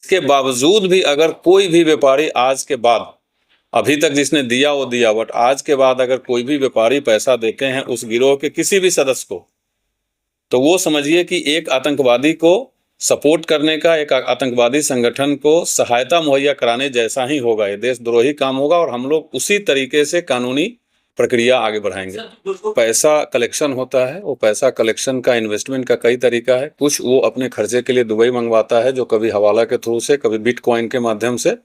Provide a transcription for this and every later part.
इसके बावजूद भी अगर कोई भी व्यापारी आज के बाद, अभी तक जिसने दिया वो दिया, बट आज के बाद अगर कोई भी व्यापारी पैसा देते हैं उस गिरोह के किसी भी सदस्य को, तो वो समझिए कि एक आतंकवादी को सपोर्ट करने का, एक आतंकवादी संगठन को सहायता मुहैया कराने जैसा ही होगा। ये देशद्रोही काम होगा और हम लोग उसी तरीके से कानूनी प्रक्रिया आगे बढ़ाएंगे। पैसा कलेक्शन होता है, वो पैसा कलेक्शन का इन्वेस्टमेंट का कई तरीका है। कुछ वो अपने खर्चे के लिए दुबई मंगवाता है, जो कभी हवाला के थ्रू से, कभी बिटकॉइन के माध्यम से,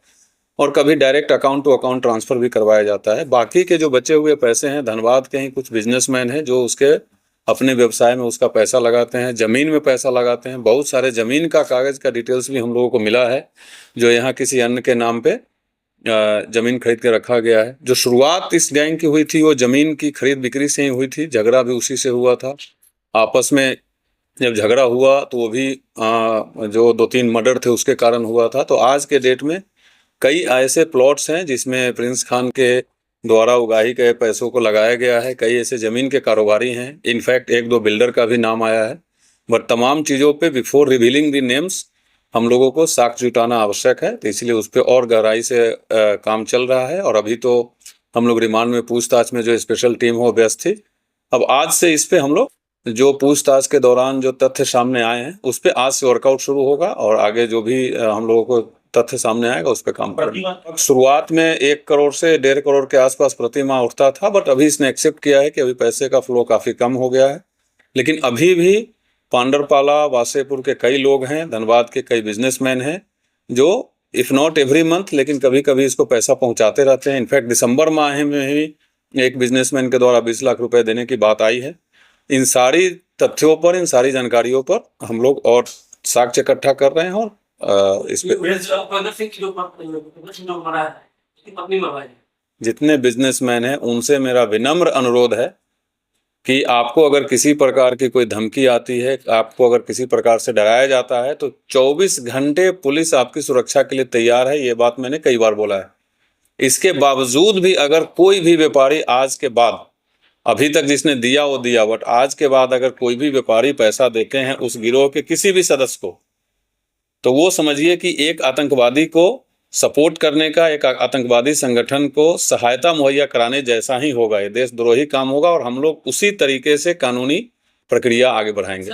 और कभी direct account to account transfer भी करवाया जाता है। बाकी के जो बचे हुए पैसे हैं, धनबाद के ही कुछ बिजनेसमैन हैं जो उसके अपने व्यवसाय में उसका पैसा लगाते हैं, जमीन में पैसा लगाते हैं। बहुत सारे जमीन का कागज का डिटेल्स भी हम लोगों को मिला है, जो यहाँ किसी अन्य के नाम पे जमीन खरीद के रखा गया है। जो शुरुआत इस गैंग की हुई थी वो जमीन की खरीद बिक्री से ही हुई थी, झगड़ा भी उसी से हुआ था। आपस में जब झगड़ा हुआ तो वो भी जो 2-3 मर्डर थे उसके कारण हुआ था। तो आज के डेट में कई ऐसे प्लॉट्स हैं जिसमें प्रिंस खान के द्वारा उगाही गए पैसों को लगाया गया है। कई ऐसे ज़मीन के कारोबारी हैं, इनफैक्ट 1-2 बिल्डर का भी नाम आया है। बट तमाम चीज़ों पे बिफोर रिवीलिंग द नेम्स हम लोगों को साक्ष्य जुटाना आवश्यक है, तो इसलिए उस पर और गहराई से काम चल रहा है। और अभी तो हम लोग रिमांड में पूछताछ में जो स्पेशल टीम हो व्यस्त थी। अब आज से इस पे हम लोग जो पूछताछ के दौरान जो तथ्य सामने आए हैं उस पे आज से वर्कआउट शुरू होगा और आगे जो भी हम लोगों को तथ्य सामने आएगा उस पर काम करेंगे। शुरुआत में 1 करोड़ से 1.5 करोड़ के आसपास प्रति माह उठता था, बट अभी इसने एक्सेप्ट किया है कि अभी पैसे का फ्लो काफ़ी कम हो गया है। लेकिन अभी भी पांडरपाला, वासेपुर के कई लोग हैं, धनबाद के कई बिजनेसमैन हैं जो इफ़ नॉट एवरी मंथ लेकिन कभी कभी इसको पैसा पहुंचाते रहते हैं। इनफैक्ट दिसंबर माह में ही एक बिजनेसमैन के द्वारा 20 लाख रुपए देने की बात आई है। इन सारी तथ्यों पर, इन सारी जानकारियों पर हम लोग और साक्ष्य इकट्ठा कर रहे हैं और इस पे जितने बिजनेसमैन हैं उनसे मेरा विनम्र अनुरोध है कि आपको अगर किसी प्रकार की कोई धमकी आती है, आपको अगर किसी प्रकार से डराया जाता है, तो 24 घंटे पुलिस आपकी सुरक्षा के लिए तैयार है। ये बात मैंने कई बार बोला है। इसके बावजूद भी अगर कोई भी व्यापारी आज के बाद, अभी तक जिसने दिया वो दिया, बट आज के बाद अगर कोई भी व्यापारी पैसा देते हैं उस गिरोह के किसी भी सदस्य को, तो वो समझिए कि एक आतंकवादी को सपोर्ट करने का, एक आतंकवादी संगठन को सहायता मुहैया कराने जैसा ही होगा। ये देशद्रोही काम होगा और हम लोग उसी तरीके से कानूनी प्रक्रिया आगे बढ़ाएंगे।